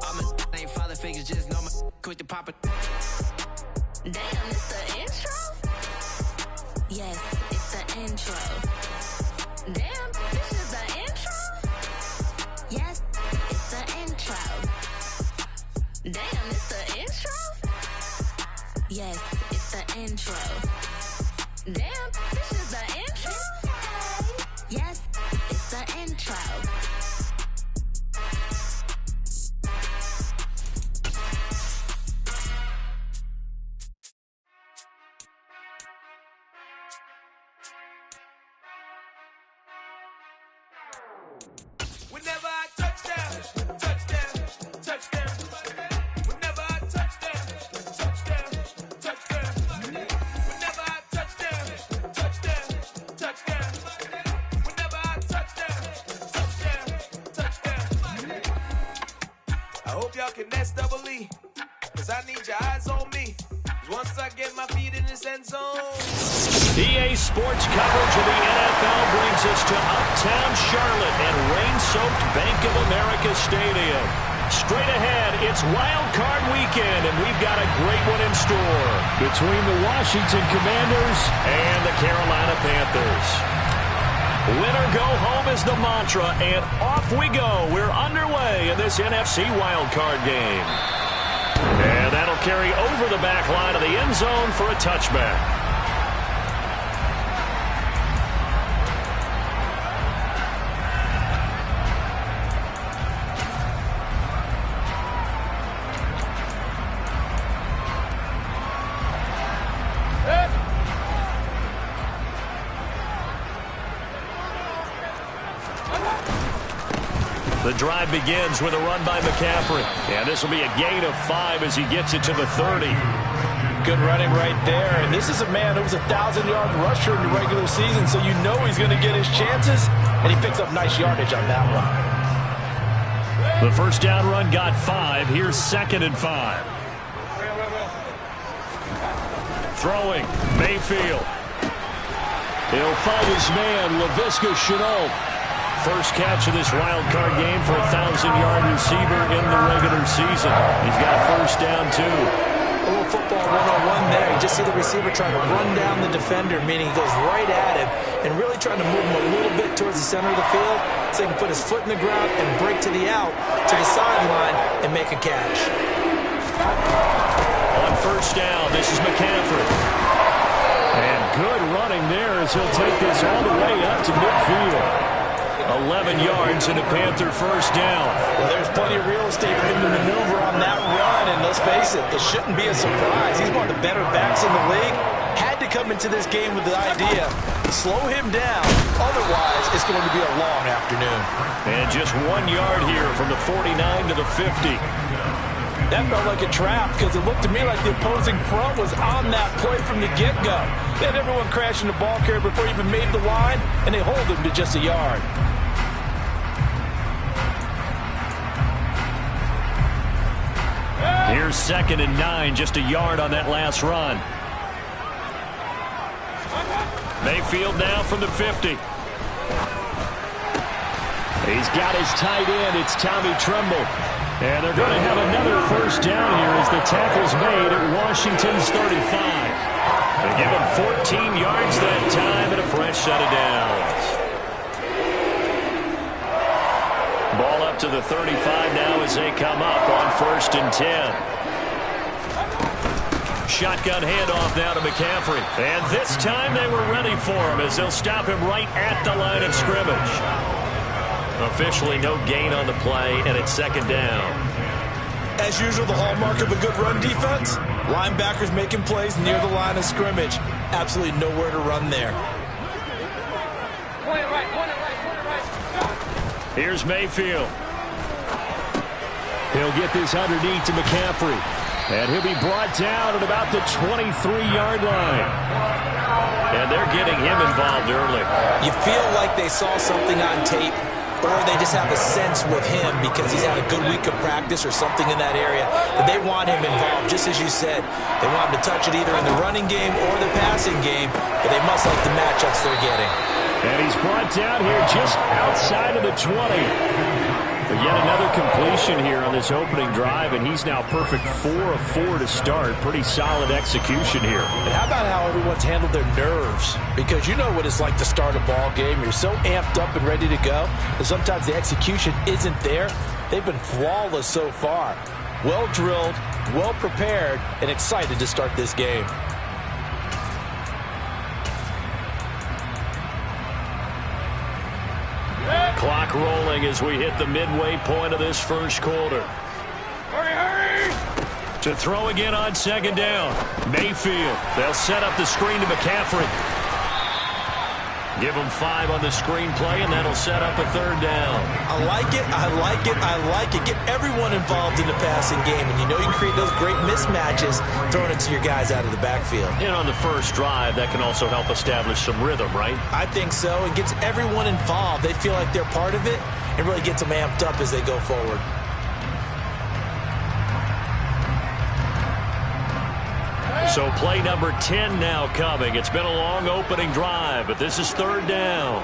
All my ain't father figures, just know my quick to pop it. Damn, it's the intro? Yes, it's the intro. Damn, this is the intro? Yes, it's the intro. Damn, it's the intro? Yes, it's the intro. Damn, this is the intro? Yes, it's the intro. Whenever I touchdown, touchdown, touchdown. Whenever I touchdown, touchdown, touchdown. Whenever I touchdown, touchdown, touchdown. Whenever I touchdown, touchdown, touchdown. I hope y'all can nest double E, 'cause I need your eyes on me. 'Cause once I get my feet in this end zone. EA Sports coverage of the NFL brings us to Uptown Charlotte and rain-soaked Bank of America Stadium. Straight ahead, it's Wild Card Weekend, and we've got a great one in store between the Washington Commanders and the Carolina Panthers. Winner go home is the mantra, and off we go. We're underway in this NFC Wild Card game. And that'll carry over the back line of the end zone for a touchback. The drive begins with a run by McCaffrey. And this will be a gain of 5 as he gets it to the 30. Good running right there. And this is a man who was a 1,000-yard rusher in the regular season, so you know he's going to get his chances. And he picks up nice yardage on that one. The first down run got 5. Here's 2nd and 5. Throwing, Mayfield. He'll find his man, Laviska Shenault. First catch of this wild card game for a 1,000-yard receiver in the regular season. He's got first down, too. A little football one-on-one there. You just see the receiver trying to run down the defender, meaning he goes right at him and really trying to move him a little bit towards the center of the field so he can put his foot in the ground and break to the out, to the sideline, and make a catch. On first down, this is McCaffrey. And good running there as he'll take this all the way up to midfield. 11 yards and a Panther first down. Well, there's plenty of real estate for him to maneuver on that run, and let's face it, it shouldn't be a surprise. He's one of the better backs in the league. Had to come into this game with the idea, slow him down, otherwise it's going to be a long afternoon. And just 1 yard here from the 49 to the 50. That felt like a trap because it looked to me like the opposing front was on that play from the get-go. They had everyone crashing the ball carrier before he even made the line, and they hold him to just a yard. Here's 2nd and 9, just a yard on that last run. Mayfield now from the 50. He's got his tight end. It's Tommy Tremble. And they're going to have another first down here as the tackle's made at Washington's 35. They give him 14 yards that time and a fresh set of downs. Ball up to the 35 now as they come up on 1st and 10. Shotgun handoff now to McCaffrey. And this time they were ready for him as they'll stop him right at the line of scrimmage. Officially no gain on the play, and it's 2nd down. As usual, the hallmark of a good run defense, linebackers making plays near the line of scrimmage. Absolutely nowhere to run there. Here's Mayfield. He'll get this underneath to McCaffrey. And he'll be brought down at about the 23-yard line. And they're getting him involved early. You feel like they saw something on tape, or they just have a sense with him because he's had a good week of practice or something in that area that they want him involved, just as you said. They want him to touch it either in the running game or the passing game, but they must like the matchups they're getting. And he's brought down here just outside of the 20. But yet another completion here on this opening drive, and he's now perfect 4 of 4 to start. Pretty solid execution here. And how about how everyone's handled their nerves? Because you know what it's like to start a ball game. You're so amped up and ready to go, and sometimes the execution isn't there. They've been flawless so far. Well drilled, well prepared, and excited to start this game. Clock rolling as we hit the midway point of this first quarter. Hurry! To throw again on second down. Mayfield. They'll set up the screen to McCaffrey. Give him 5 on the screen play, and that'll set up a third down. I like it, I like it, I like it. Get everyone involved in the passing game, and you know you can create those great mismatches throwing it to your guys out of the backfield. And on the first drive, that can also help establish some rhythm, right? I think so. It gets everyone involved. They feel like they're part of it, and really gets them amped up as they go forward. So play number 10 now coming. It's been a long opening drive, but this is third down.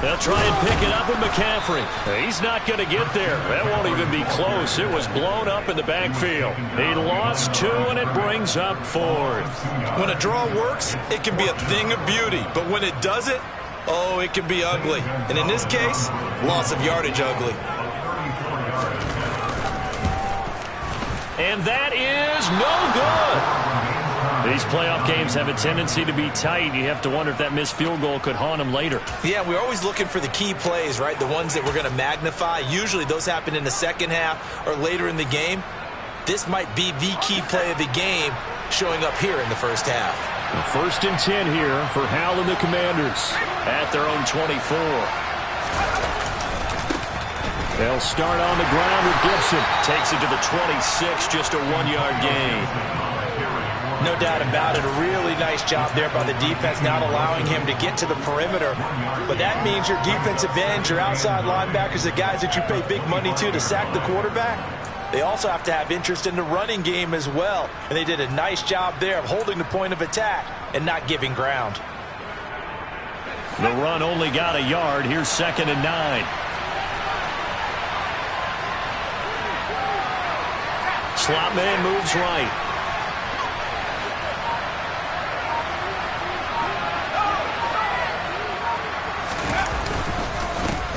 They'll try and pick it up with McCaffrey. He's not going to get there. That won't even be close. It was blown up in the backfield. He lost 2, and it brings up 4th. When a draw works, it can be a thing of beauty. But when it doesn't, oh, it can be ugly. And in this case, loss of yardage ugly. And that is no good. These playoff games have a tendency to be tight. You have to wonder if that missed field goal could haunt them later. Yeah, we're always looking for the key plays, right? The ones that we're going to magnify. Usually those happen in the second half or later in the game. This might be the key play of the game showing up here in the first half. First and 10 here for Hal and the Commanders at their own 24. They'll start on the ground with Gibson. Takes it to the 26, just a 1-yard gain. No doubt about it. A really nice job there by the defense, not allowing him to get to the perimeter. But that means your defensive ends, your outside linebackers, the guys that you pay big money to sack the quarterback, they also have to have interest in the running game as well. And they did a nice job there of holding the point of attack and not giving ground. The run only got a yard. Here's 2nd and 9. Slot man moves right.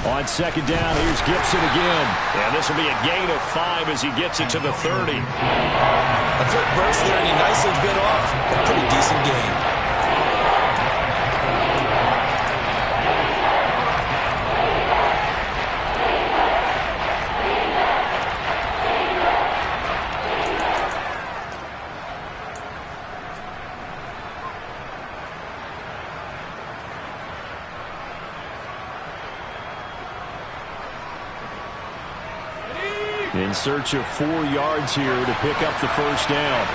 On 2nd down, here's Gibson again. And this will be a gain of 5 as he gets it to the 30. A foot burst there, and he nicely bit off a pretty decent gain. In search of 4 yards here to pick up the first down.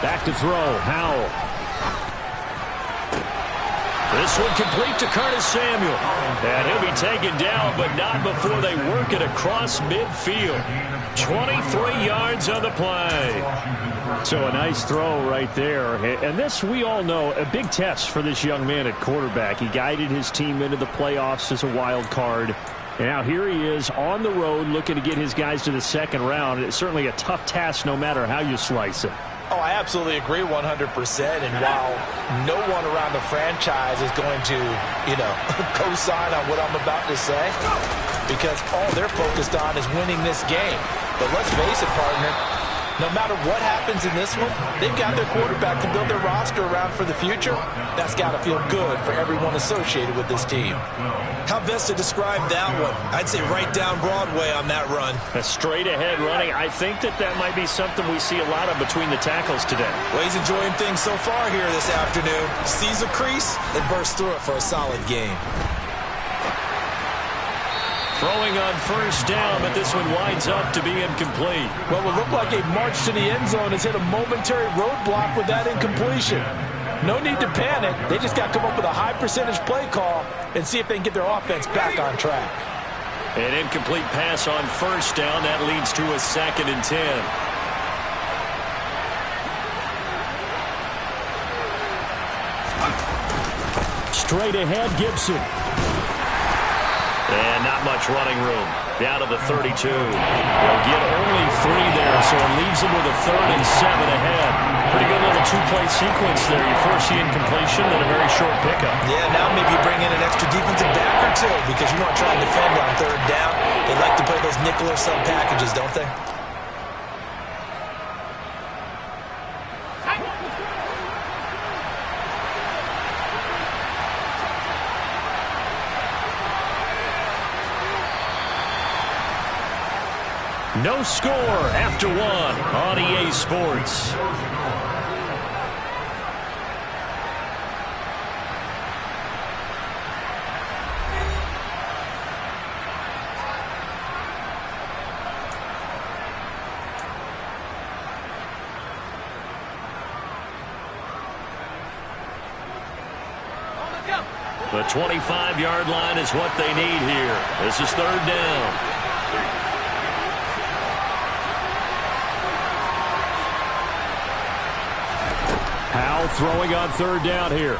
Back to throw, Howell. This one complete to Curtis Samuel. And he'll be taken down, but not before they work it across midfield. 23 yards on the play. So a nice throw right there. And this, we all know, a big test for this young man at quarterback. He guided his team into the playoffs as a wild card. And now here he is on the road looking to get his guys to the second round. It's certainly a tough task no matter how you slice it. Oh, I absolutely agree 100%. And while no one around the franchise is going to, co-sign on what I'm about to say, because all they're focused on is winning this game. But let's face it, partner, no matter what happens in this one, they've got their quarterback to build their roster around for the future. That's got to feel good for everyone associated with this team. How best to describe that one? I'd say right down Broadway on that run. A straight ahead running. I think that might be something we see a lot of between the tackles today. Well, he's enjoying things so far here this afternoon. Sees a crease and bursts through it for a solid game. Throwing on first down, but this one winds up to be incomplete. Well, it looked like a march to the end zone has hit a momentary roadblock with that incompletion. No need to panic. They just got to come up with a high percentage play call and see if they can get their offense back on track. An incomplete pass on first down. That leads to a 2nd and 10. Straight ahead, Gibson. And not much running room. Down to the 32. They'll get only 3 there, so it leaves them with a 3rd and 7 ahead. Pretty good little 2-play sequence there. You first see incompletion, then a very short pickup. Yeah, now maybe bring in an extra defensive back or two because you want to try and defend on 3rd down. They like to play those nickel or sub packages, don't they? No score after 1 on EA Sports. The 25-yard line is what they need here. This is 3rd down. Powell throwing on 3rd down here.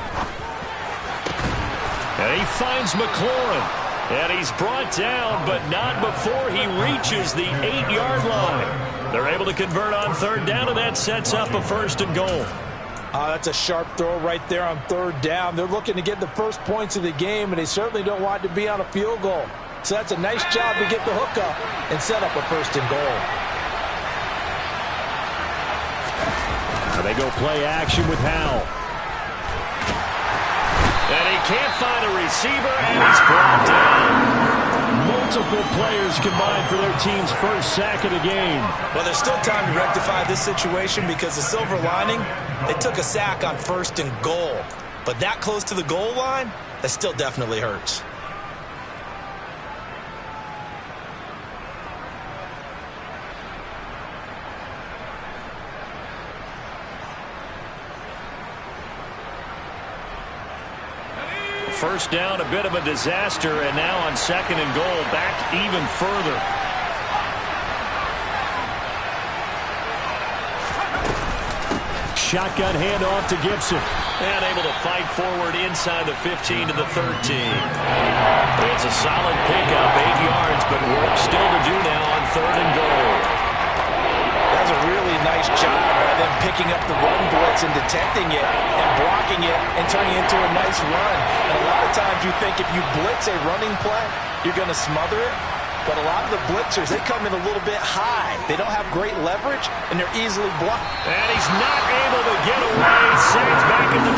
And he finds McLaurin. And he's brought down, but not before he reaches the 8-yard line. They're able to convert on 3rd down, and that sets up a 1st and goal. That's a sharp throw right there on 3rd down. They're looking to get the first points of the game, and they certainly don't want to be on a field goal. So that's a nice job to get the hook up and set up a 1st and goal. They go play action with Howell. And he can't find a receiver, and he's brought down. Multiple players combined for their team's first sack of the game. Well, there's still time to rectify this situation because the silver lining, they took a sack on 1st and goal. But that close to the goal line, that still definitely hurts. First down, a bit of a disaster, and now on 2nd and goal, back even further. Shotgun handoff to Gibson. And able to fight forward inside the 15 to the 13. It's a solid pickup, 8 yards, but work still to do now on 3rd and goal. That's a really nice job by them picking up the run blitz and detecting it and blocking it and turning it into a nice run. And a lot of times you think if you blitz a running play, you're going to smother it. But a lot of the blitzers, they come in a little bit high. They don't have great leverage, and they're easily blocked. And he's not able to get away. Saves back at the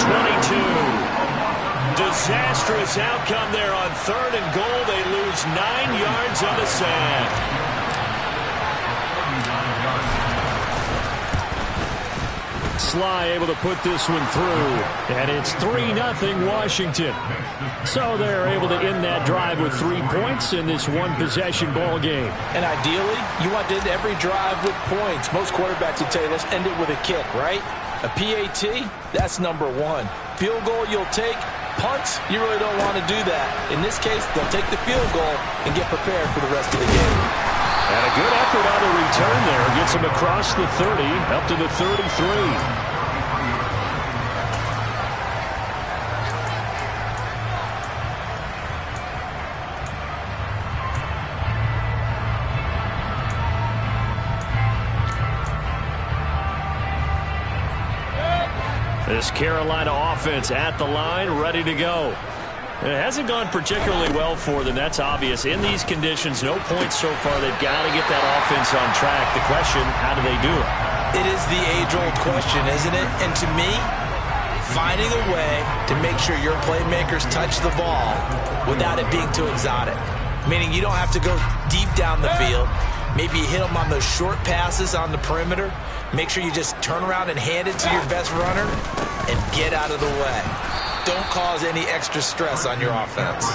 22. Disastrous outcome there on 3rd and goal. They lose 9 yards on the sack. Sly able to put this one through, and it's 3-0 Washington. So they're able to end that drive with 3 points in this one-possession ball game. And ideally, you want to end every drive with points. Most quarterbacks would tell you, let's end it with a kick, right? A PAT, that's number 1. Field goal you'll take. Punts, you really don't want to do that. In this case, they'll take the field goal and get prepared for the rest of the game. And a good effort on the return there. Gets him across the 30, up to the 33. This Carolina offense at the line, ready to go. It hasn't gone particularly well for them. That's obvious. In these conditions, no points so far. They've got to get that offense on track. The question, how do they do it? It is the age-old question, isn't it? And to me, finding a way to make sure your playmakers touch the ball without it being too exotic. Meaning you don't have to go deep down the field. Maybe you hit them on those short passes on the perimeter. Make sure you just turn around and hand it to your best runner and get out of the way. Don't cause any extra stress on your offense.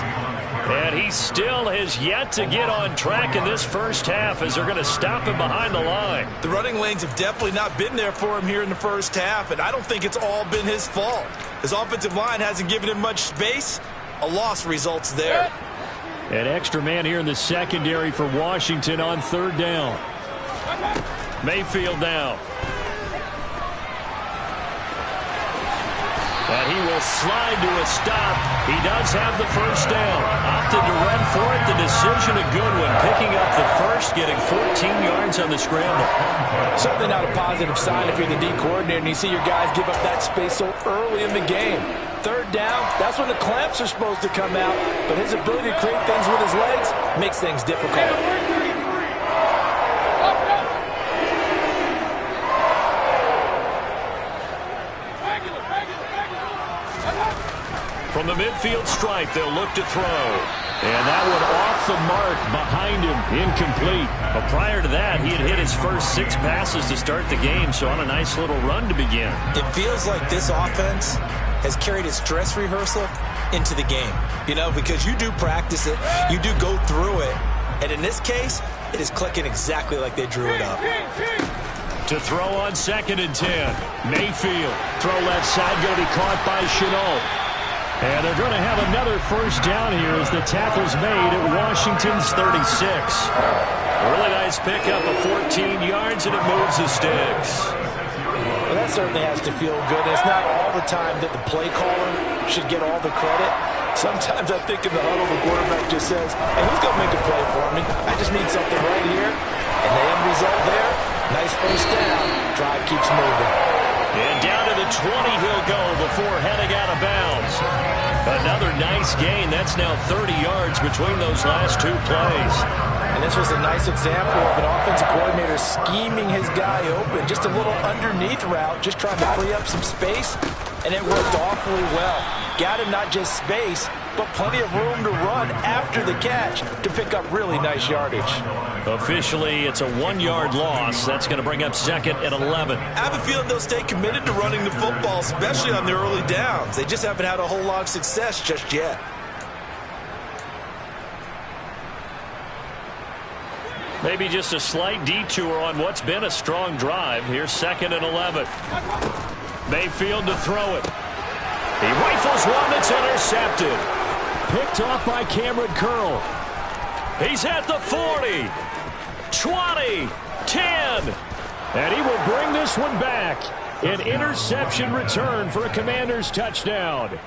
And he still has yet to get on track in this first half as they're going to stop him behind the line. The running lanes have definitely not been there for him here in the first half, and I don't think it's all been his fault. His offensive line hasn't given him much space. A loss results there. An extra man here in the secondary for Washington on third down. Mayfield now. And he will slide to a stop. He does have the first down. Opted to run for it. The decision a good one. Picking up the first, getting 14 yards on the scramble. Certainly not a positive sign if you're the D coordinator and you see your guys give up that space so early in the game. Third down, that's when the clamps are supposed to come out. But his ability to create things with his legs makes things difficult. From the midfield stripe, they'll look to throw. And that one off the mark behind him, incomplete. But prior to that, he had hit his first 6 passes to start the game, so on a nice little run to begin. It feels like this offense has carried its dress rehearsal into the game. You know, because you do practice it, you do go through it, and in this case, it is clicking exactly like they drew it up. To throw on 2nd and 10. Mayfield. Throw left side, going to be caught by Chenault. And they're going to have another first down here as the tackle's made at Washington's 36. Really nice pickup of 14 yards, and it moves the sticks. Well, that certainly has to feel good. It's not all the time that the play caller should get all the credit. Sometimes I think in the huddle, the quarterback just says, hey, who's going to make a play for me? I just need something right here. And the end result there, nice first down. Drive keeps moving. And down to the 20 he'll go before heading out of bounds. Another nice gain. That's now 30 yards between those last 2 plays. And this was a nice example of an offensive coordinator scheming his guy open. Just a little underneath route, just trying to free up some space, and it worked awfully well. Got him not just space, but plenty of room to run after the catch to pick up really nice yardage. Officially, it's a 1-yard loss. That's going to bring up 2nd and 11. I have a feeling they'll stay committed to running the football, especially on the early downs. They just haven't had a whole lot of success just yet. Maybe just a slight detour on what's been a strong drive. Here's 2nd and 11. Mayfield to throw it. He rifles one that's intercepted. Picked off by Cameron Curl. He's at the 40, 20, 10. And he will bring this one back. An interception return for a Commanders touchdown.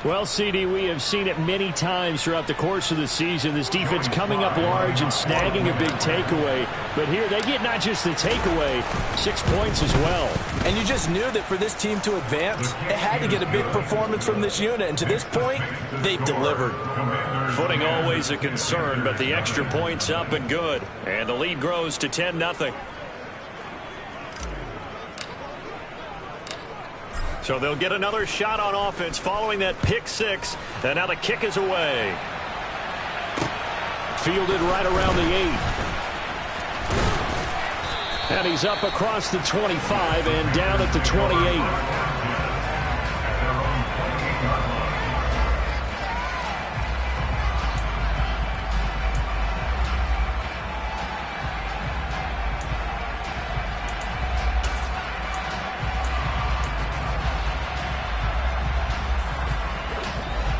Well, CD, we have seen it many times throughout the course of the season. This defense coming up large and snagging a big takeaway. But here they get not just the takeaway, 6 points as well. And you just knew that for this team to advance, it had to get a big performance from this unit. And to this point, they've delivered. Footing always a concern, but the extra point's up and good. And the lead grows to 10-0. So they'll get another shot on offense following that pick 6. And now the kick is away. Fielded right around the 8. And he's up across the 25 and down at the 28.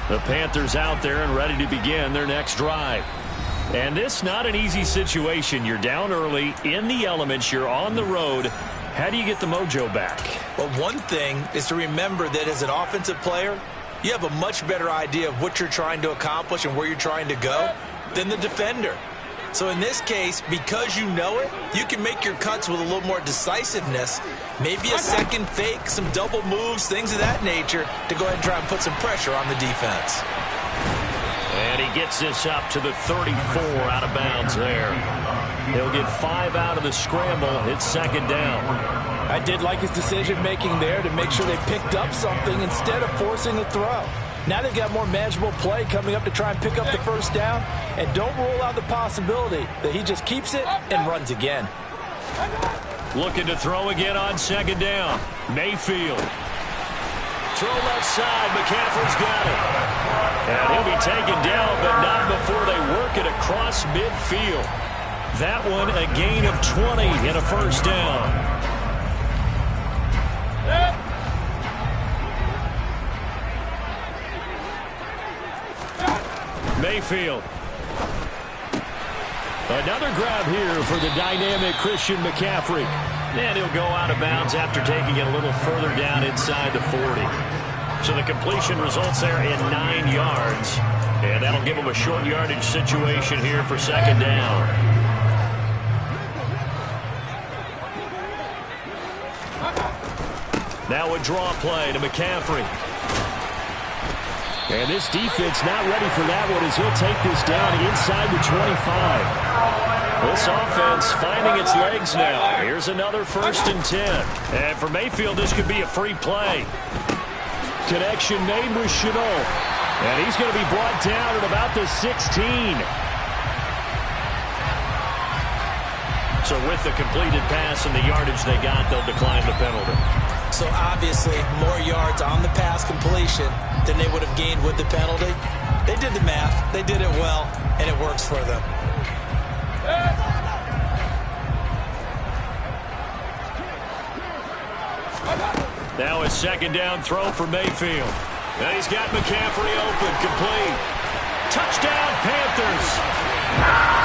The Panthers out there and ready to begin their next drive. And this not an easy situation. You're down early, in the elements, you're on the road. How do you get the mojo back? Well, one thing is to remember that as an offensive player, you have a much better idea of what you're trying to accomplish and where you're trying to go than the defender. So in this case, because you know it, you can make your cuts with a little more decisiveness, maybe a second fake, some double moves, things of that nature, to go ahead and try and put some pressure on the defense. And he gets this up to the 34, out of bounds there. He'll get 5 out of the scramble. It's 2nd down. I did like his decision-making there to make sure they picked up something instead of forcing a throw. Now they've got more manageable play coming up to try and pick up the first down. And don't rule out the possibility that he just keeps it and runs again. Looking to throw again on 2nd down. Mayfield. Throw left side. McCaffrey's got it. And he'll be taken down, but not before they work it across midfield. That one a gain of 20 and a first down. Mayfield Another grab here for the dynamic Christian McCaffrey. And he'll go out of bounds after taking it a little further down inside the 40. So the completion results there in 9 yards. And that'll give him a short yardage situation here for second down. Now a draw play to McCaffrey. And this defense not ready for that one as he'll take this down inside the 25. This offense finding its legs now. Here's another 1st and 10. And for Mayfield, this could be a free play. Connection made with Chenault. And he's going to be brought down at about the 16. So with the completed pass and the yardage they got, they'll decline the penalty. So obviously more yards on the pass completion than they would have gained with the penalty. They did the math. They did it well, and it works for them. Now a second down throw for Mayfield. And he's got McCaffrey open, complete. Touchdown, Panthers.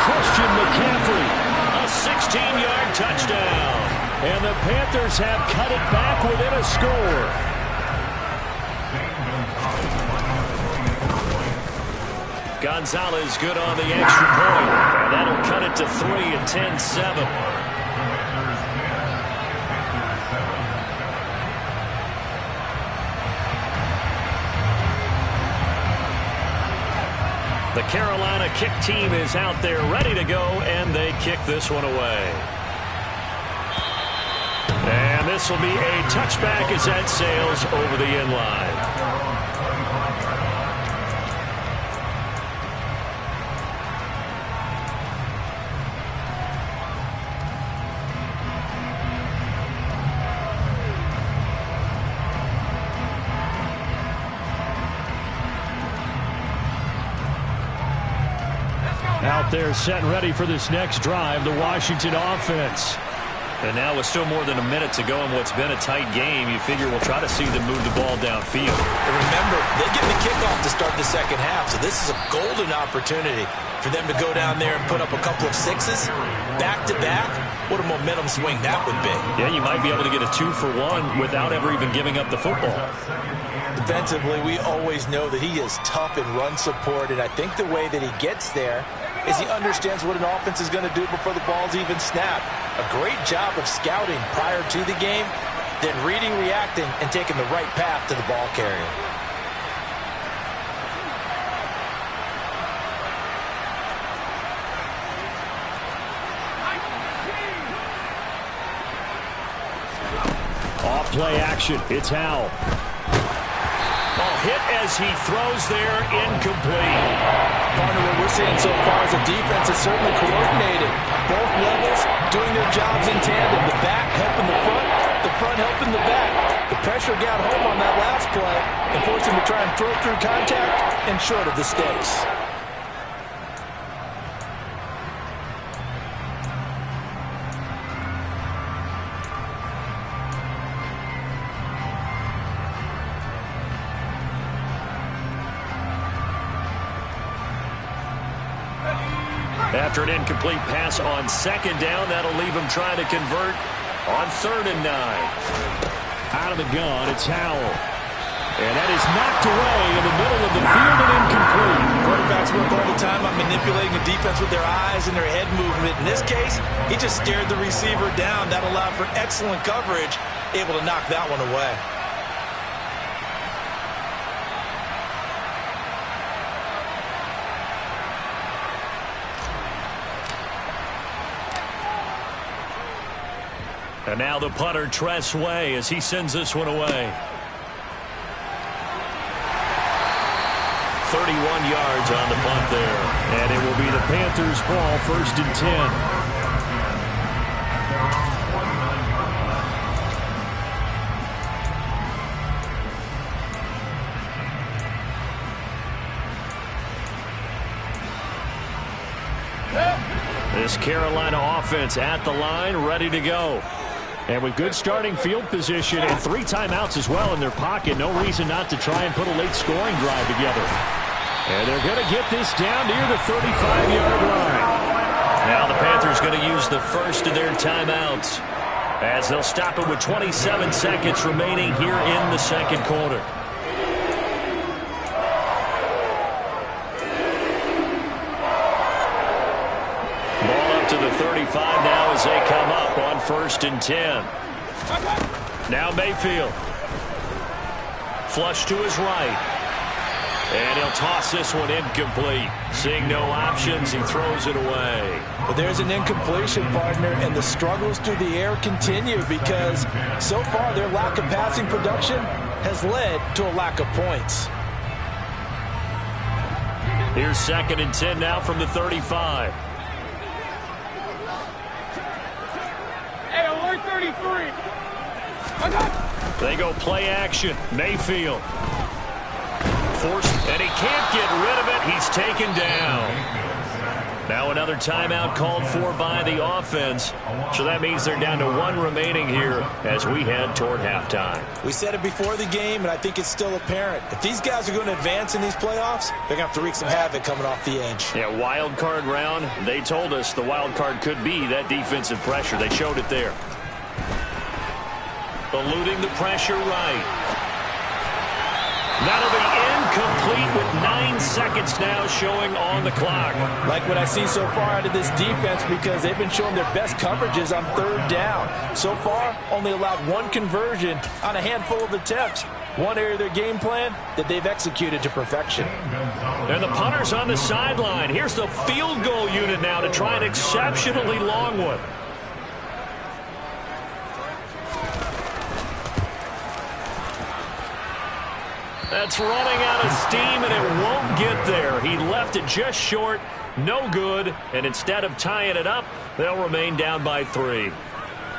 Christian McCaffrey, a 16-yard touchdown. And the Panthers have cut it back within a score. Gonzalez good on the extra point. And that'll cut it to 3 and 10-7. The Carolina kick team is out there ready to go, and they kick this one away. And this will be a touchback as that sails over the end line. Out there set and ready for this next drive, the Washington offense. And now with still more than a minute to go in what's been a tight game, you figure we'll try to see them move the ball downfield. And remember, they get the kickoff to start the second half, so this is a golden opportunity for them to go down there and put up a couple of sixes back-to-back. What a momentum swing that would be. Yeah, you might be able to get a 2-for-1 without ever even giving up the football. Defensively, we always know that he is tough in run support, and I think the way that he gets there is he understands what an offense is going to do before the ball's even snapped. A great job of scouting prior to the game, then reading, reacting, and taking the right path to the ball carrier. Off play action. It's Howell. Ball hit as he throws there, incomplete. Partner, what we're seeing so far is the defense is certainly coordinated. Both levels doing their jobs in tandem. The back helping the front helping the back. The pressure got home on that last play and forced him to try and throw through contact and short of the sticks. After an incomplete pass on second down, that'll leave him trying to convert on 3rd and 9. Out of the gun, it's Howell. And that is knocked away in the middle of the field and incomplete. Quarterbacks work all the time on manipulating the defense with their eyes and their head movement. In this case, he just stared the receiver down. That allowed for excellent coverage, able to knock that one away. And now the punter, Trfl, as he sends this one away. 31 yards on the punt there. And it will be the Panthers' ball, 1st and 10. This Carolina offense at the line, ready to go. And with good starting field position and 3 timeouts as well in their pocket, no reason not to try and put a late scoring drive together. And they're going to get this down near the 35-yard line. Now the Panthers going to use the first of their timeouts as they'll stop it with 27 seconds remaining here in the second quarter. Ball up to the 35 now as they come up on 1st and 10. Now Mayfield. Flush to his right. And he'll toss this one incomplete. Seeing no options, he throws it away. But there's an incompletion, partner, and the struggles through the air continue because so far their lack of passing production has led to a lack of points. Here's 2nd and 10 now from the 35. Hey, alert 33. They go play action. Mayfield. And he can't get rid of it. He's taken down. Now another timeout called for by the offense. So that means they're down to 1 remaining here as we head toward halftime. We said it before the game, and I think it's still apparent. If these guys are going to advance in these playoffs, they're going to have to wreak some havoc coming off the edge. Yeah, wild card round. They told us the wild card could be that defensive pressure. They showed it there. Eluding the pressure right. That'll be incomplete with 9 seconds now showing on the clock. Like what I see so far out of this defense because they've been showing their best coverages on 3rd down. So far, only allowed 1 conversion on a handful of attempts. One area of their game plan that they've executed to perfection. And the punter's on the sideline. Here's the field goal unit now to try an exceptionally long one. That's running out of steam, and it won't get there. He left it just short, no good, and instead of tying it up, they'll remain down by 3.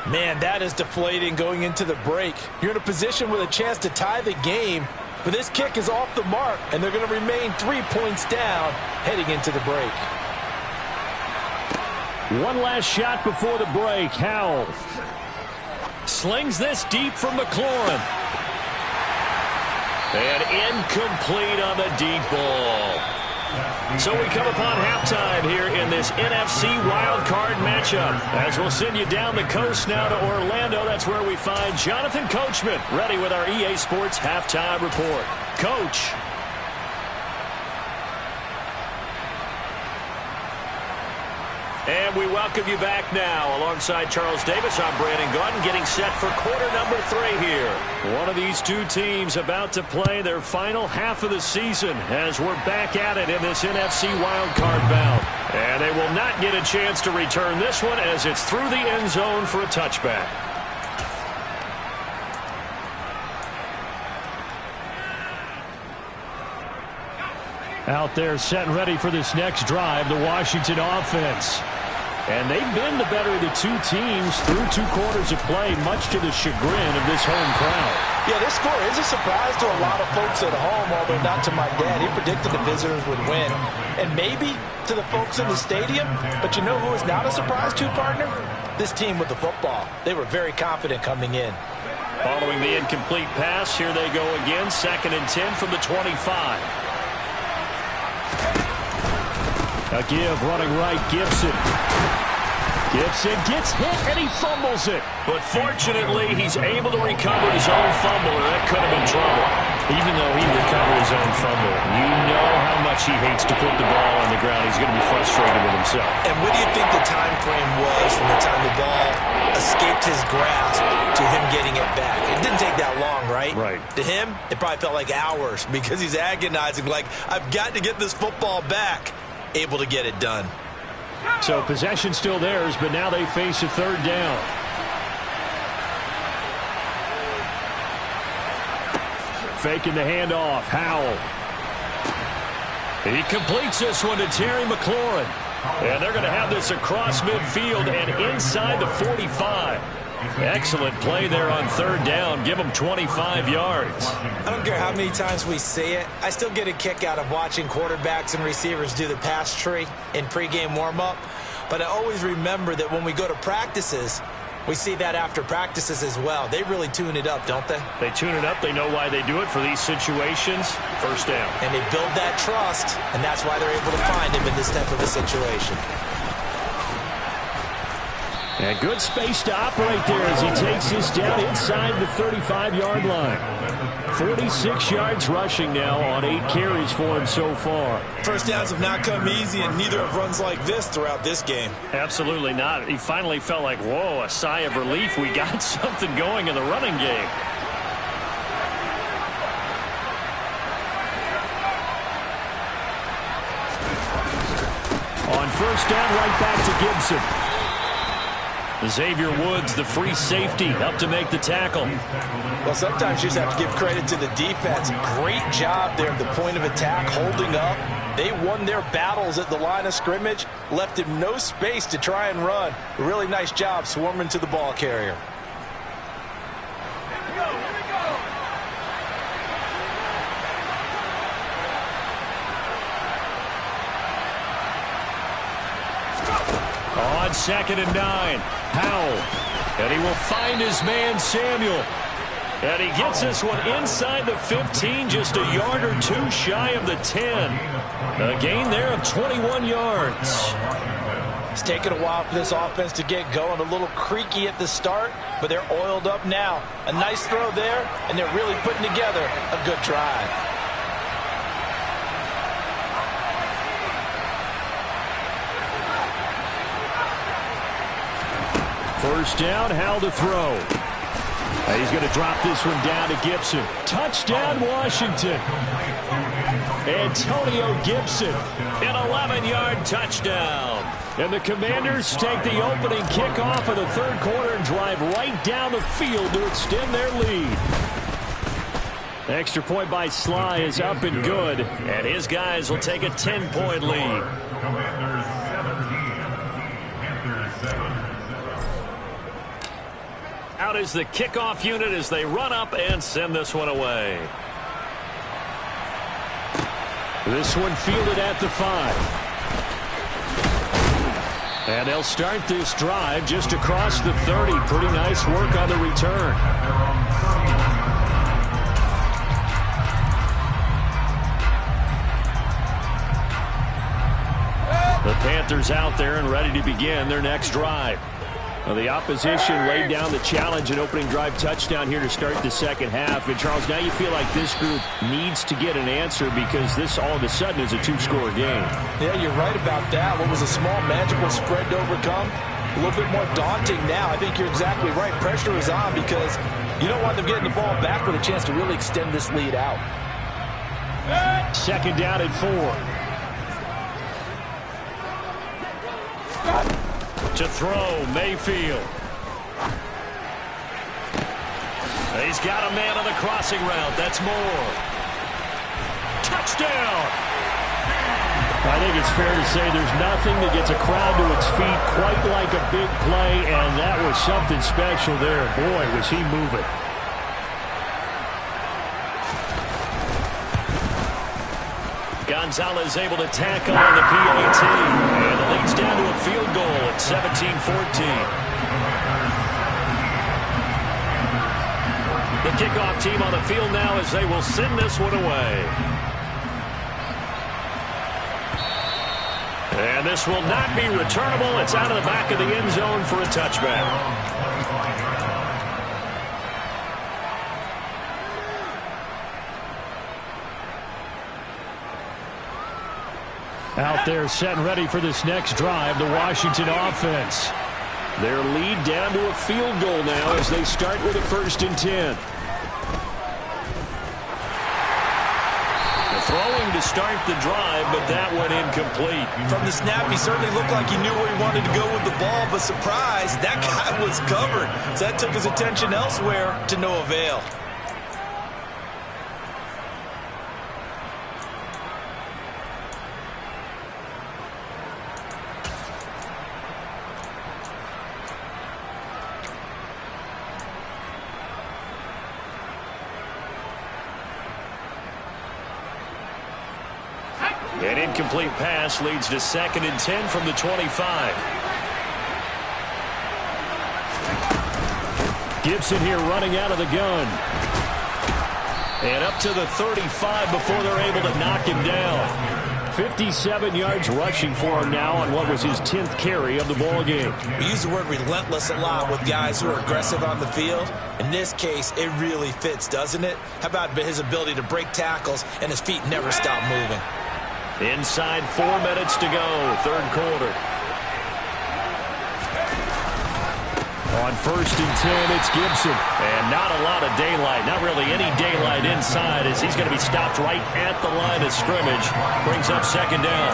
Man, that is deflating going into the break. You're in a position with a chance to tie the game, but this kick is off the mark, and they're going to remain 3 points down heading into the break. One last shot before the break. Howell slings this deep from McLaurin. And incomplete on the deep ball. So we come upon halftime here in this NFC wildcard matchup. As we'll send you down the coast now to Orlando. That's where we find Jonathan Coachman ready with our EA Sports halftime report. Coach. And we welcome you back now. Alongside Charles Davis, I'm Brandon Gunn, getting set for quarter number 3 here. One of these two teams about to play their final half of the season as we're back at it in this NFC wildcard bout. And they will not get a chance to return this one as it's through the end zone for a touchback. Out there set and ready for this next drive, the Washington offense. And they've been the better of the two teams through 2 quarters of play, much to the chagrin of this home crowd. Yeah, this score is a surprise to a lot of folks at home, although not to my dad. He predicted the visitors would win. And maybe to the folks in the stadium, but you know who is not a surprise to, partner? This team with the football. They were very confident coming in. Following the incomplete pass, here they go again, 2nd and 10 from the 25. A give, running right, Gibson. Gibson gets hit, and he fumbles it. But fortunately, he's able to recover his own fumble, or that could have been trouble. Even though he recovered his own fumble, you know how much he hates to put the ball on the ground. He's going to be frustrated with himself. And what do you think the time frame was from the time the ball escaped his grasp to him getting it back? It didn't take that long, right? Right. To him, it probably felt like hours because he's agonizing, like, I've got to get this football back. Able to get it done. So possession still theirs, but now they face a 3rd down. Faking the handoff. Howell. He completes this one to Terry McLaurin. And they're going to have this across midfield and inside the 45. Excellent play there on 3rd down. Give them 25 yards. I don't care how many times we see it. I still get a kick out of watching quarterbacks and receivers do the pass tree in pregame warm-up. But I always remember that when we go to practices, we see that after practices as well. They really tune it up, don't they? They tune it up. They know why they do it for these situations. 1st down. And they build that trust, and that's why they're able to find him in this type of a situation. And good space to operate there as he takes this down inside the 35-yard line. 46 yards rushing now on 8 carries for him so far. First downs have not come easy, and neither have runs like this throughout this game. Absolutely not. He finally felt like, whoa, a sigh of relief. We got something going in the running game. On first down, right back to Gibson. Xavier Woods, the free safety, up to make the tackle. Well, sometimes you just have to give credit to the defense. Great job there at the point of attack, holding up. They won their battles at the line of scrimmage, left him no space to try and run. A really nice job swarming to the ball carrier. On 2nd and 9, Howell. And he will find his man, Samuel. And he gets this one inside the 15, just a yard or two shy of the 10. A gain there of 21 yards. It's taken a while for this offense to get going. A little creaky at the start, but they're oiled up now. A nice throw there, and they're really putting together a good drive. First down, Howell to throw. And he's going to drop this one down to Gibson. Touchdown, Washington. Antonio Gibson, an 11-yard touchdown. And the Commanders take the opening kickoff of the third quarter and drive right down the field to extend their lead. Extra point by Sly is up and good. And his guys will take a 10-point lead. Out is the kickoff unit as they run up and send this one away. This one fielded at the 5. And they'll start this drive just across the 30. Pretty nice work on the return. The Panthers out there and ready to begin their next drive. Well, the opposition laid down the challenge and opening drive touchdown here to start the second half. And, Charles, now you feel like this group needs to get an answer because this all of a sudden is a 2-score game. Yeah, you're right about that. What was a small, manageable spread to overcome, a little bit more daunting now. I think you're exactly right. Pressure is on because you don't want them getting the ball back with a chance to really extend this lead out. Second down and 4. To throw, Mayfield. He's got a man on the crossing route. That's Moore. Touchdown! I think it's fair to say there's nothing that gets a crowd to its feet quite like a big play, and that was something special there. Boy, was he moving. Gonzalez able to tackle on the PAT. And the lead's down to a field goal at 17-14. The kickoff team on the field now as they will send this one away. And this will not be returnable. It's out of the back of the end zone for a touchback. Out there set and ready for this next drive, the Washington offense. Their lead down to a field goal now as they start with a 1st and 10. The throwing to start the drive, but that went incomplete. From the snap, he certainly looked like he knew where he wanted to go with the ball, but surprise, that guy was covered. So that took his attention elsewhere to no avail. An incomplete pass leads to 2nd and 10 from the 25. Gibson here running out of the gun. And up to the 35 before they're able to knock him down. 57 yards rushing for him now on what was his 10th carry of the ball game. We use the word relentless a lot with guys who are aggressive on the field. In this case, it really fits, doesn't it? How about his ability to break tackles and his feet never stop moving? Inside 4 minutes to go, third quarter. On 1st and 10, it's Gibson. And not a lot of daylight, not really any daylight inside as he's going to be stopped right at the line of scrimmage. Brings up 2nd down.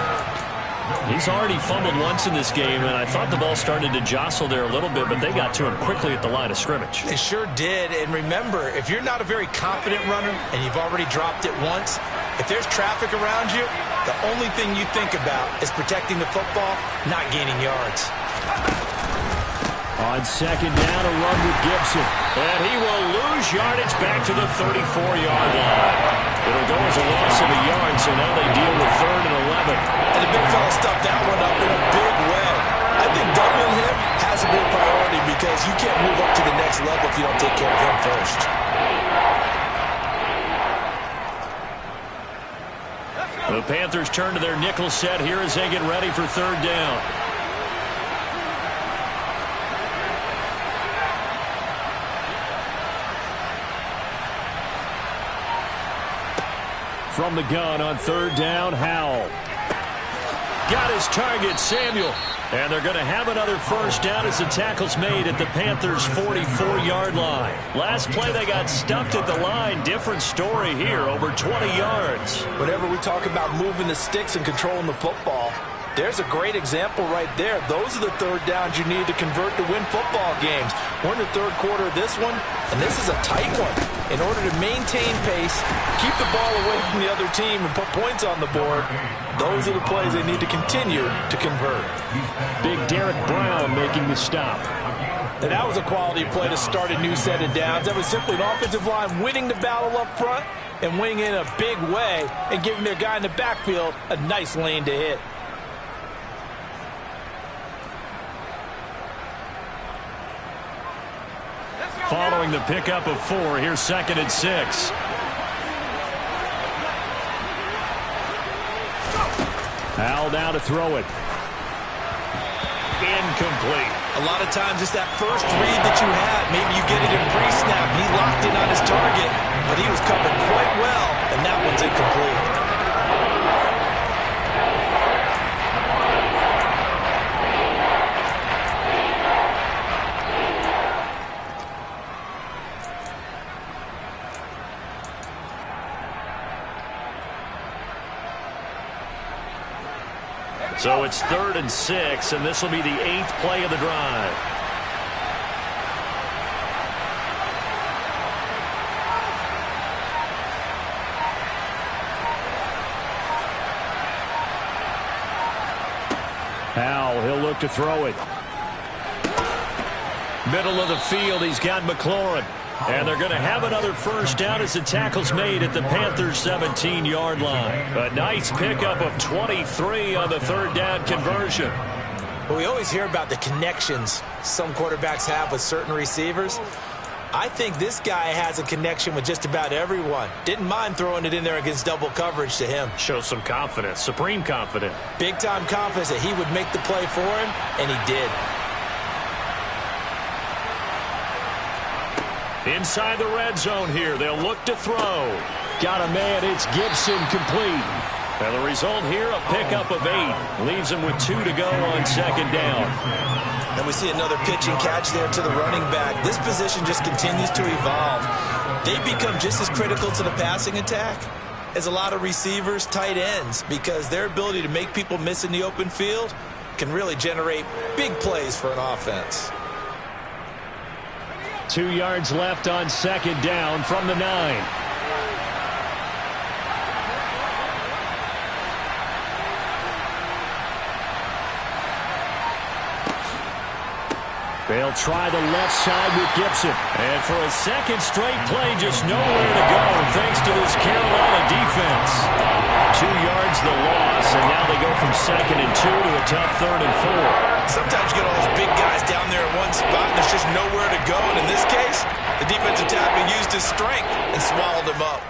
He's already fumbled once in this game, and I thought the ball started to jostle there a little bit, but they got to him quickly at the line of scrimmage. They sure did, and remember, if you're not a very confident runner and you've already dropped it once, if there's traffic around you, the only thing you think about is protecting the football, not gaining yards. On 2nd down, a run with Gibson. And he will lose yardage back to the 34-yard line. It'll go as a loss of a yard, so now they deal with 3rd and 11. And the big fella stuffed that one up in a big way. I think doubling him has a big priority because you can't move up to the next level if you don't take care of him first. The Panthers turn to their nickel set here as they get ready for 3rd down. From the gun on 3rd down, Howell. Got his target, Samuel. And they're going to have another 1st down as the tackle's made at the Panthers' 44-yard line. Last play, they got stuffed at the line. Different story here, over 20 yards. Whenever we talk about moving the sticks and controlling the football, there's a great example right there. Those are the 3rd downs you need to convert to win football games. We're in the 3rd quarter of this one, and this is a tight one. In order to maintain pace, keep the ball away from the other team, and put points on the board, those are the plays they need to continue to convert. Big Derek Brown making the stop. And that was a quality play to start a new set of downs. That was simply an offensive line winning the battle up front and winning in a big way and giving their guy in the backfield a nice lane to hit. Following the pickup of 4, here's 2nd and 6. Howell now to throw it. Incomplete. A lot of times it's that first read that you had. Maybe you get it in pre-snap. He locked in on his target, but he was covered quite well, and that one's incomplete. So it's 3rd and 6, and this will be the 8th play of the drive. Howell, he'll look to throw it. Middle of the field, he's got McLaurin. And they're going to have another 1st down as the tackle's made at the Panthers' 17-yard line. A nice pickup of 23 on the 3rd down conversion. Well, we always hear about the connections some quarterbacks have with certain receivers. I think this guy has a connection with just about everyone. Didn't mind throwing it in there against double coverage to him. Shows some confidence, supreme confidence. Big-time confidence that he would make the play for him, and he did. Inside the red zone here, they'll look to throw. Got a man, it's Gibson, complete. And the result here, a pickup of 8. Leaves him with 2 to go on 2nd down. And we see another pitch and catch there to the running back. This position just continues to evolve. They become just as critical to the passing attack as a lot of receivers, tight ends, because their ability to make people miss in the open field can really generate big plays for an offense. 2 yards left on 2nd down from the 9. They'll try the left side with Gibson. And for a 2nd straight play, just nowhere to go thanks to this Carolina defense. 2 yards the loss, and now they go from 2nd and 2 to a tough 3rd and 4. Sometimes you get all those big guys down there in one spot, and there's just nowhere to go. And in this case, the defensive tackle used his strength and swallowed him up.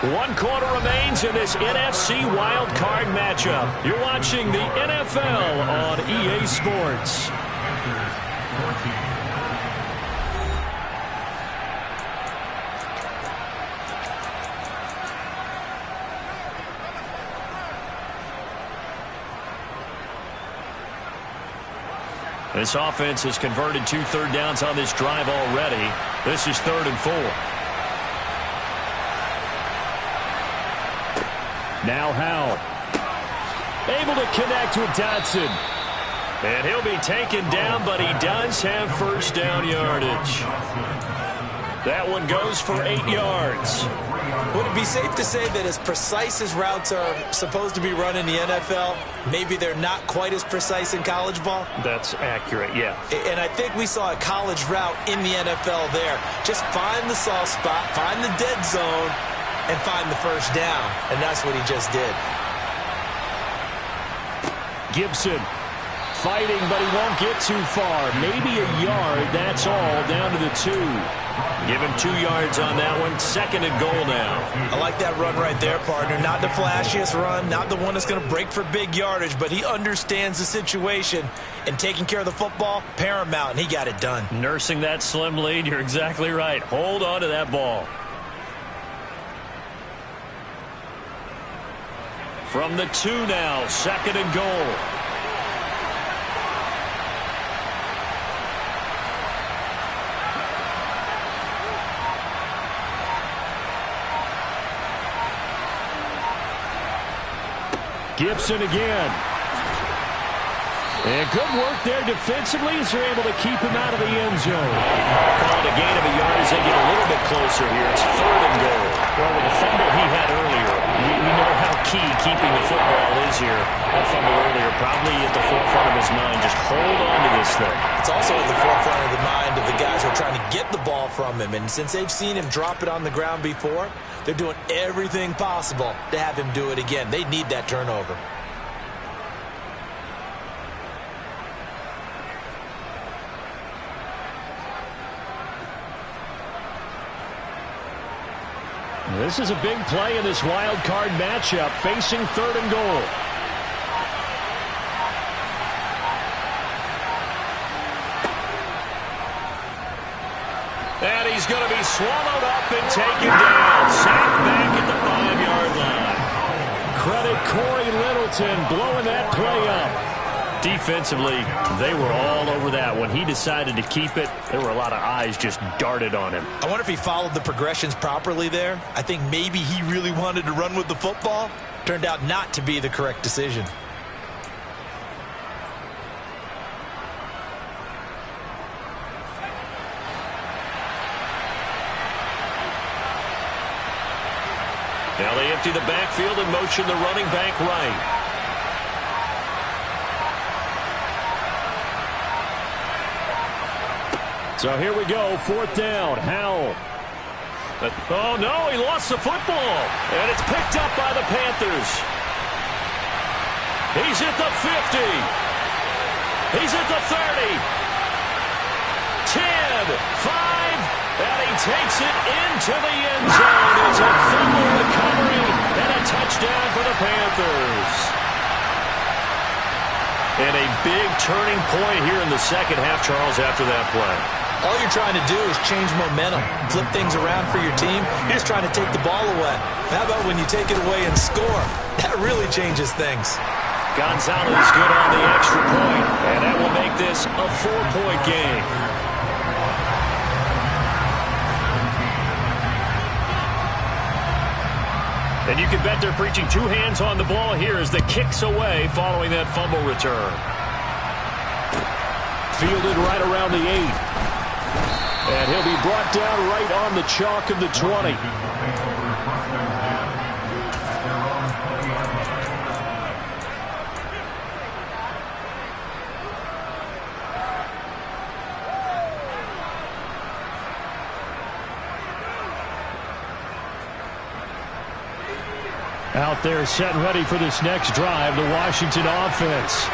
1 quarter remains in this NFC Wild Card matchup. You're watching the NFL on EA Sports. This offense has converted 2 third downs on this drive already. This is 3rd and 4. Now Howell. Able to connect with Dotson. And he'll be taken down, but he does have first down yardage. That one goes for 8 yards. Would it be safe to say that as precise as routes are supposed to be run in the NFL, maybe they're not quite as precise in college ball? That's accurate, yeah. And I think we saw a college route in the NFL there. Just find the soft spot, find the dead zone, and find the first down. And that's what he just did. Gibson fighting, but he won't get too far. Maybe a yard, that's all, down to the 2. Give him 2 yards on that one. 2nd and goal now. I like that run right there, partner. Not the flashiest run, not the one that's going to break for big yardage, but he understands the situation, and taking care of the football, paramount, and he got it done. Nursing that slim lead, you're exactly right. Hold on to that ball. From the 2 now, 2nd and goal. Gibson again. And good work there defensively as they're able to keep him out of the end zone. Call it a gain of a yard as they get a little bit closer here. It's 3rd and goal. Well, with the fumble he had earlier, we know how key keeping the football is here. That fumble earlier probably at the forefront of his mind. Just hold on to this thing. It's also at the forefront of the mind of the guys who are trying to get the ball from him. And since they've seen him drop it on the ground before, they're doing everything possible to have him do it again. They need that turnover. This is a big play in this wild card matchup, facing 3rd and goal. And he's going to be swallowed up and taken down. Sacked back at the 5-yard line. Credit Corey Littleton blowing that play up. Defensively, they were all over that. When he decided to keep it, there were a lot of eyes just darted on him. I wonder if he followed the progressions properly there. I think maybe he really wanted to run with the football. Turned out not to be the correct decision. Now they empty the backfield and motion the running back right. So here we go, 4th down, Howell. Oh, no, he lost the football. And it's picked up by the Panthers. He's at the 50. He's at the 30. 10, 5, and he takes it into the end zone. It's a fumble recovery and a touchdown for the Panthers. And a big turning point here in the second half, Charles, after that play. All you're trying to do is change momentum, flip things around for your team. You're just trying to take the ball away. How about when you take it away and score? That really changes things. Gonzalez good on the extra point, and that will make this a 4-point game. And you can bet they're preaching 2 hands on the ball here as the kick's away following that fumble return. Fielded right around the 8. And he'll be brought down right on the chalk of the 20. Out there set and ready for this next drive, the Washington offense.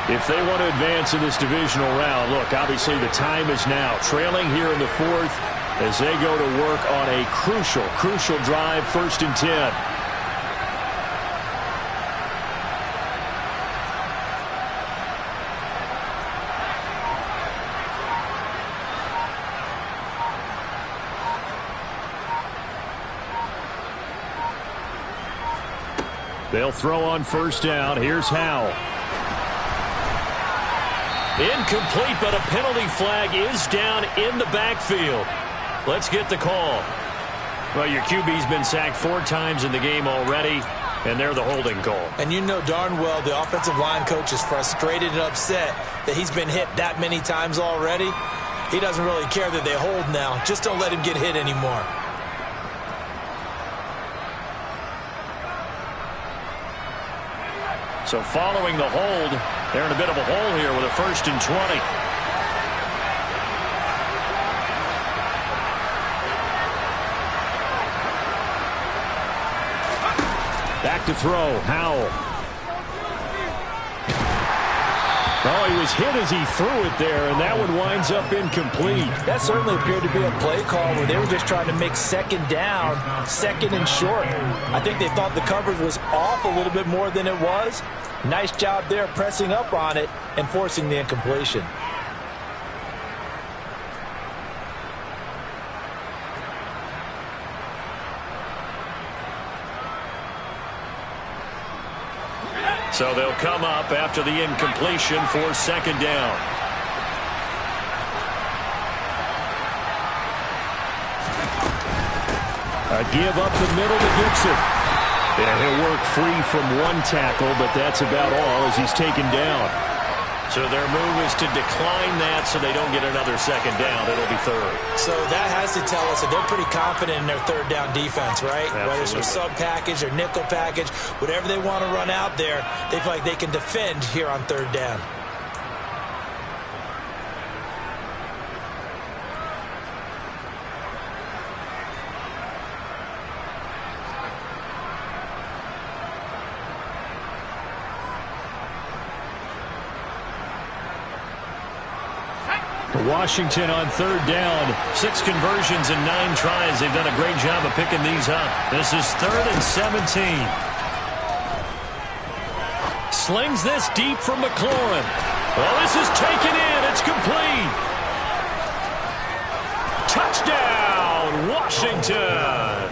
If they want to advance in this divisional round, look, obviously the time is now. Trailing here in the 4th, as they go to work on a crucial drive, 1st and 10. They'll throw on 1st down. Here's Howell. Incomplete, but a penalty flag is down in the backfield. Let's get the call. Well, your QB's been sacked 4 times in the game already, and they're the holding call. And you know darn well the offensive line coach is frustrated and upset that he's been hit that many times already. He doesn't really care that they hold now. Just don't let him get hit anymore. So following the hold, they're in a bit of a hole here with a 1st and 20. Back to throw, Howell. Oh, he was hit as he threw it there, and that one winds up incomplete. That certainly appeared to be a play call where they were just trying to make 2nd down, 2nd and short. I think they thought the coverage was off a little bit more than it was. Nice job there pressing up on it and forcing the incompletion. So they'll come up after the incompletion for 2nd down. A give up the middle to Gibson. And he'll work free from 1 tackle, but that's about all as he's taken down. So their move is to decline that so they don't get another 2nd down. It'll be 3rd. So that has to tell us that they're pretty confident in their 3rd down defense, right? Absolutely. Whether it's a sub package or nickel package, whatever they want to run out there, they feel like they can defend here on 3rd down. Washington on 3rd down. 6 conversions and 9 tries. They've done a great job of picking these up. This is 3rd and 17. Slings this deep from McLaurin. Well, this is taken in. It's complete. Touchdown, Washington.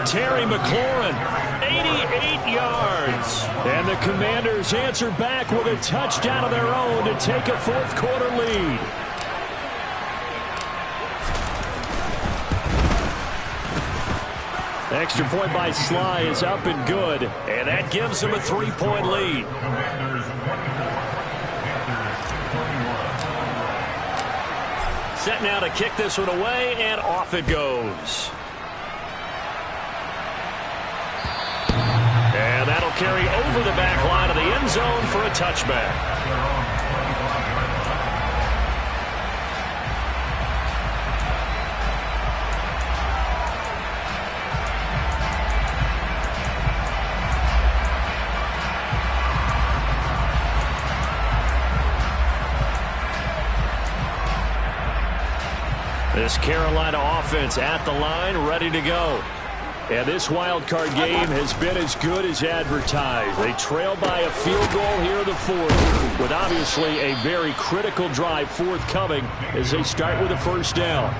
Terry McLaurin, 88 yards. And the Commanders answer back with a touchdown of their own to take a 4th quarter lead. Extra point by Sly is up and good, and that gives them a 3-point lead. Set now to kick this one away, and off it goes. And that'll carry over the back line of the end zone for a touchback. This Carolina offense at the line, ready to go. And this wild card game has been as good as advertised. They trail by a field goal here in the 4th, with obviously a very critical drive forthcoming as they start with a 1st down.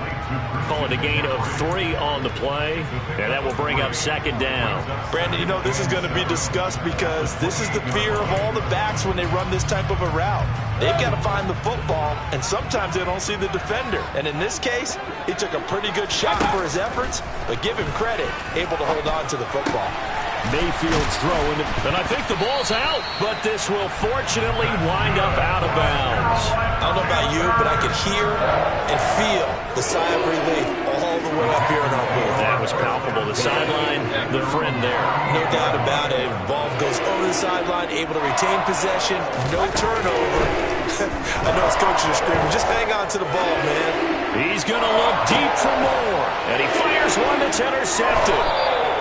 Call it a gain of 3 on the play, and that will bring up 2nd down. Brandon, you know this is going to be discussed because this is the fear of all the backs when they run this type of a route. They've got to find the football, and sometimes they don't see the defender. And in this case, he took a pretty good shot for his efforts, but give him credit, able to hold on to the football. Mayfield's throwing, and I think the ball's out, but this will fortunately wind up out of bounds. I don't know about you, but I could hear and feel the sigh of relief all the way up here in our booth. That was palpable. The sideline, the friend there. No doubt about it. Ball goes over the sideline, able to retain possession, no turnover. I know his coaches are screaming, just hang on to the ball, man. He's going to look deep for more, and he fires one that's intercepted.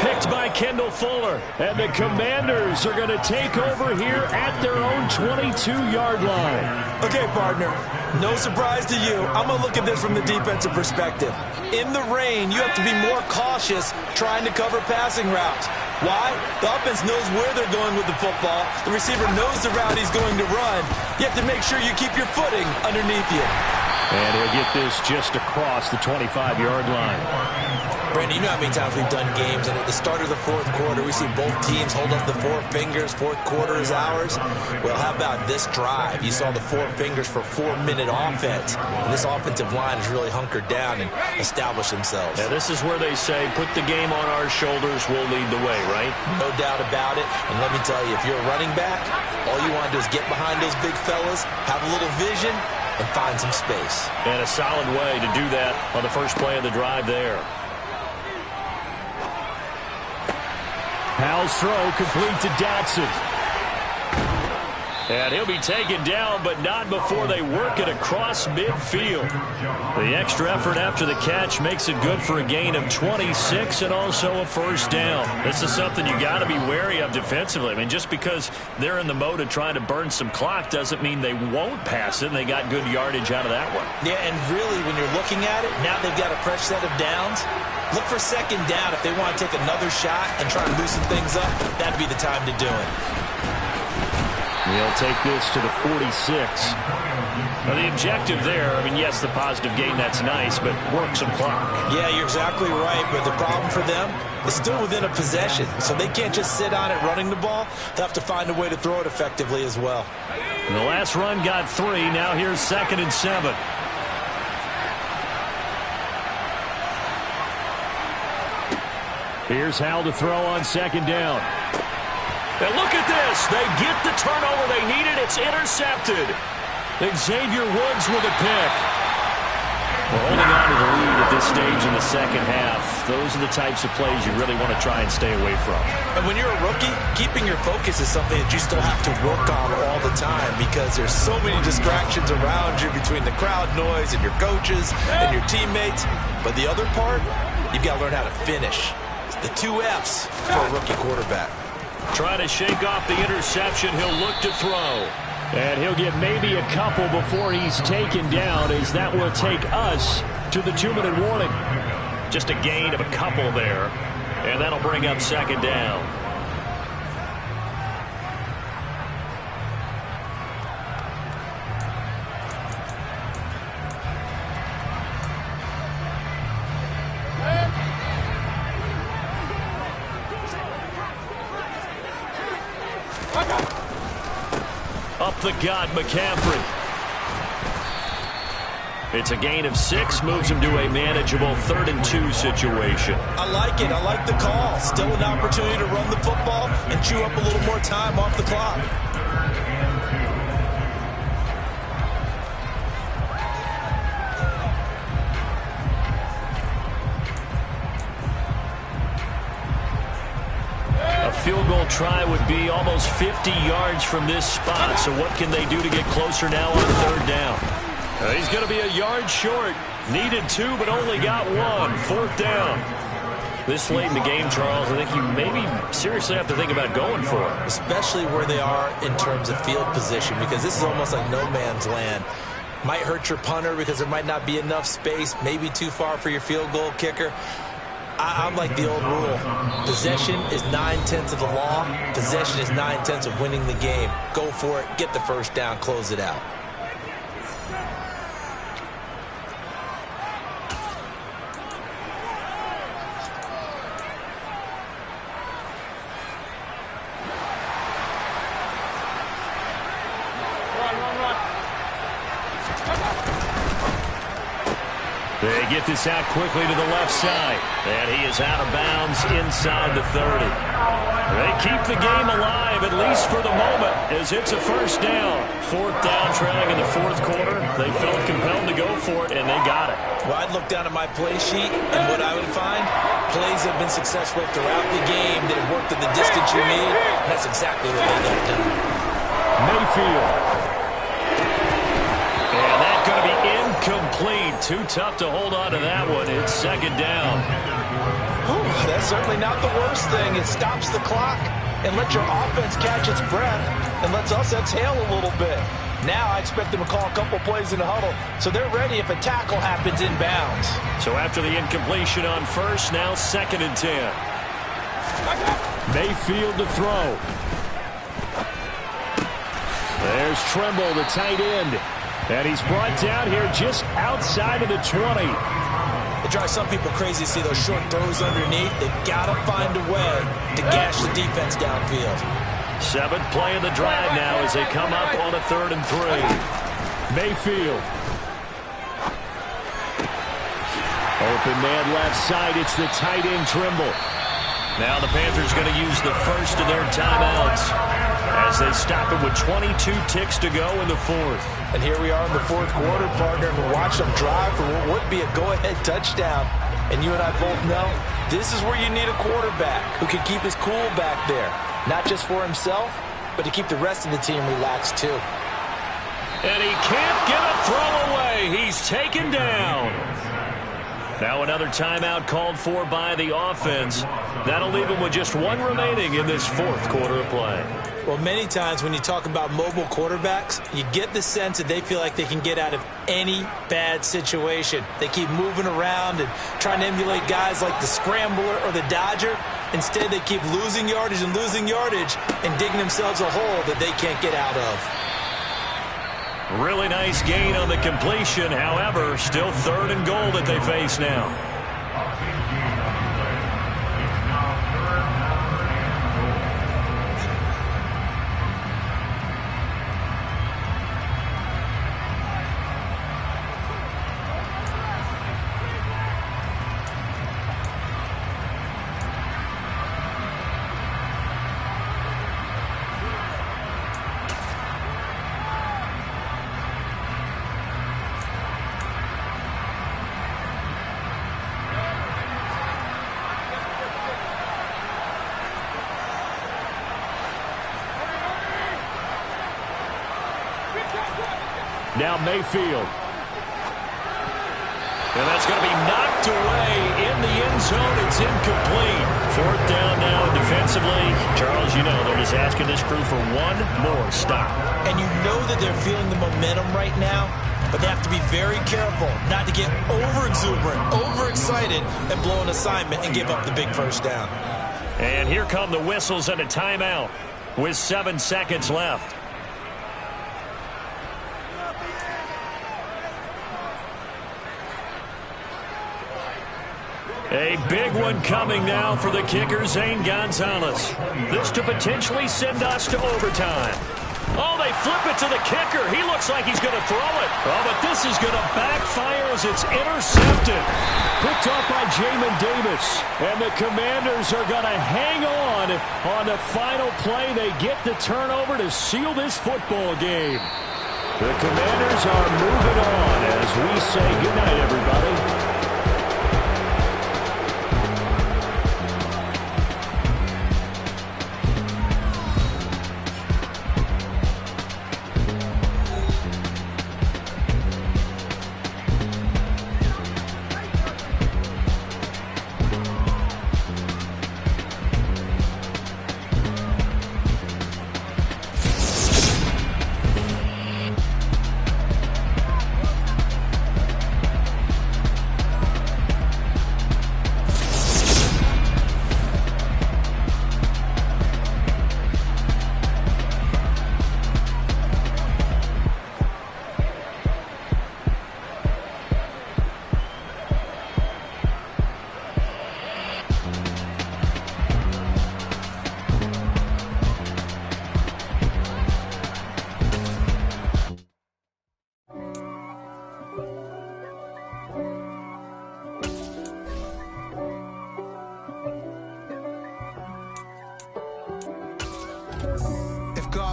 Picked by Kendall Fuller. And the Commanders are going to take over here at their own 22-yard line. Okay, partner, no surprise to you. I'm going to look at this from the defensive perspective. In the rain, you have to be more cautious trying to cover passing routes. Why? The offense knows where they're going with the football. The receiver knows the route he's going to run. You have to make sure you keep your footing underneath you. And he'll get this just across the 25-yard line. Brandon, you know how many times we've done games, and at the start of the fourth quarter, we see both teams hold up the four fingers. Fourth quarter is ours. Well, how about this drive? You saw the four fingers for 4-minute offense. And this offensive line has really hunkered down and established themselves. Yeah, this is where they say, put the game on our shoulders, we'll lead the way, right? No doubt about it. And let me tell you, if you're a running back, all you want to do is get behind those big fellas, have a little vision, and find some space. And a solid way to do that on the first play of the drive there. Powell's throw complete to Dotson. And he'll be taken down, but not before they work it across midfield. The extra effort after the catch makes it good for a gain of 26 and also a first down. This is something you got to be wary of defensively. I mean, just because they're in the mode of trying to burn some clock doesn't mean they won't pass it, and they got good yardage out of that one. Yeah, and really, when you're looking at it, now they've got a fresh set of downs. Look for second down. If they want to take another shot and try and loosen things up, that'd be the time to do it. He'll take this to the 46. Now, the objective there, I mean, yes, the positive gain, that's nice, but work some clock. Yeah, you're exactly right, but the problem for them is still within a possession, so they can't just sit on it running the ball. They'll have to find a way to throw it effectively as well. And the last run got 3. Now here's 2nd and 7. Here's Howell to throw on 2nd down. And look at this. They get the turnover they needed. It's intercepted. Xavier Woods with a pick. Well, holding on to the lead at this stage in the second half, those are the types of plays you really want to try and stay away from. And when you're a rookie, keeping your focus is something that you still have to work on all the time because there's so many distractions around you between the crowd noise and your coaches and your teammates. But the other part, you've got to learn how to finish. It's the 2 F's for a rookie quarterback. Trying to shake off the interception, he'll look to throw. And he'll get maybe a couple before he's taken down, as that will take us to the 2-minute warning. Just a gain of a couple there, and that'll bring up 2nd down. Up the gut, McCaffrey. It's a gain of 6, moves him to a manageable 3rd and 2 situation. I like it. I like the call. Still an opportunity to run the football and chew up a little more time off the clock. Field goal try would be almost 50 yards from this spot. So what can they do to get closer now on 3rd down? He's going to be a yard short. Needed 2, but only got 1. 4th down. This late in the game, Charles, I think you maybe seriously have to think about going for it. Especially where they are in terms of field position, because this is almost like no man's land. Might hurt your punter because there might not be enough space, maybe too far for your field goal kicker. I'm like the old rule. Possession is 9/10 of the law. Possession is 9/10 of winning the game. Go for it. Get the first down. Close it out. They get this out quickly to the left side. And he is out of bounds inside the 30. They keep the game alive, at least for the moment, as it's a first down. 4th down, trailing in the 4th quarter. They felt compelled to go for it, and they got it. Well, I'd look down at my play sheet, and what I would find, plays have been successful throughout the game that have worked at the distance you need, and that's exactly what they got done. Mayfield. And that's going to be incomplete. Too tough to hold on to that one. It's 2nd down. That Yeah, certainly not the worst thing. It stops the clock and lets your offense catch its breath and lets us exhale a little bit. Now I expect them to call a couple plays in the huddle, so they're ready if a tackle happens inbounds. So after the incompletion on first, now 2nd and 10. Mayfield to throw. There's Trfl, the tight end. And he's brought down here just outside of the 20. It drives some people crazy to see those short throws underneath. They've got to find a way to gash the defense downfield. 7th play of the drive now as they come up on a 3rd and 3. Mayfield. Open man left side. It's the tight end Trfl. Now the Panthers going to use the first of their timeouts as they stop it with 22 ticks to go in the 4th. And here we are in the 4th quarter, partner, and we watch them drive for what would be a go-ahead touchdown. And you and I both know this is where you need a quarterback who can keep his cool back there. Not just for himself, but to keep the rest of the team relaxed too. And he can't get a throw away. He's taken down. Now another timeout called for by the offense. That'll leave him with just 1 remaining in this 4th quarter of play. Well, many times when you talk about mobile quarterbacks, you get the sense that they feel like they can get out of any bad situation. They keep moving around and trying to emulate guys like the Scrambler or the Dodger. Instead, they keep losing yardage and digging themselves a hole that they can't get out of. Really nice gain on the completion. However, still 3rd and goal that they face now. Now Mayfield. And that's going to be knocked away in the end zone. It's incomplete. 4th down now defensively. Charles, you know they're just asking this crew for 1 more stop. And you know that they're feeling the momentum right now, but they have to be very careful not to get over-exuberant, overexcited, and blow an assignment and give up the big first down. And here come the whistles and a timeout with 7 seconds left. A big one coming now for the kicker, Zane Gonzalez. This to potentially send us to overtime. Oh, they flip it to the kicker. He looks like he's going to throw it. Oh, but this is going to backfire as it's intercepted. Picked off by Jamin Davis. And the Commanders are going to hang on the final play. They get the turnover to seal this football game. The Commanders are moving on as we say goodnight, everybody.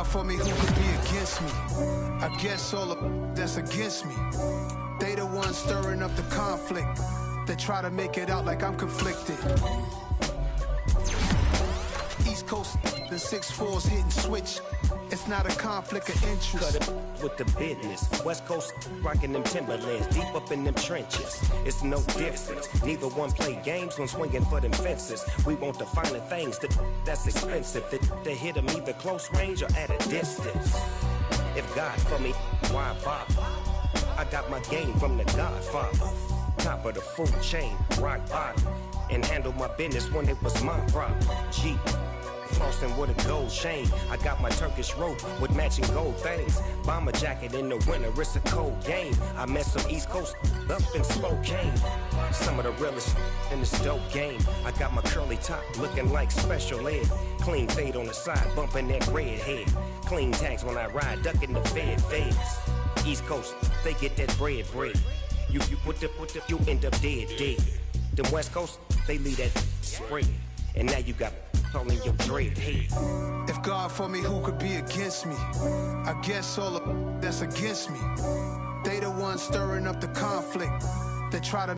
For me, who could be against me? I guess all the that's against me. They the ones stirring up the conflict. They try to make it out like I'm conflicted. East Coast, the 6'4s hitting switch. It's not a conflict of interest. Cut it with the business. West Coast rocking them Timberlands, deep up in them trenches. It's no difference. Neither one play games when swinging for them fences. We want the finer things that's expensive. That hit them either close range or at a distance. If God for me, why bother? I got my game from the Godfather. Top of the food chain, rock bottom. And handle my business when it was my problem. Jeep, flossing with a gold chain. I got my Turkish rope with matching gold things. Bomber jacket in the winter, it's a cold game. I met some East Coast up in Spokane. Some of the realest in this dope game. I got my curly top looking like special ed. Clean fade on the side, bumping that red head. Clean tags when I ride, ducking the feds. East Coast, they get that bread. You put the, you end up dead. Them West Coast, they leave that spread. And now you got all in your dread head. If God for me, who could be against me? I guess all of that's against me. They the ones stirring up the conflict. They try to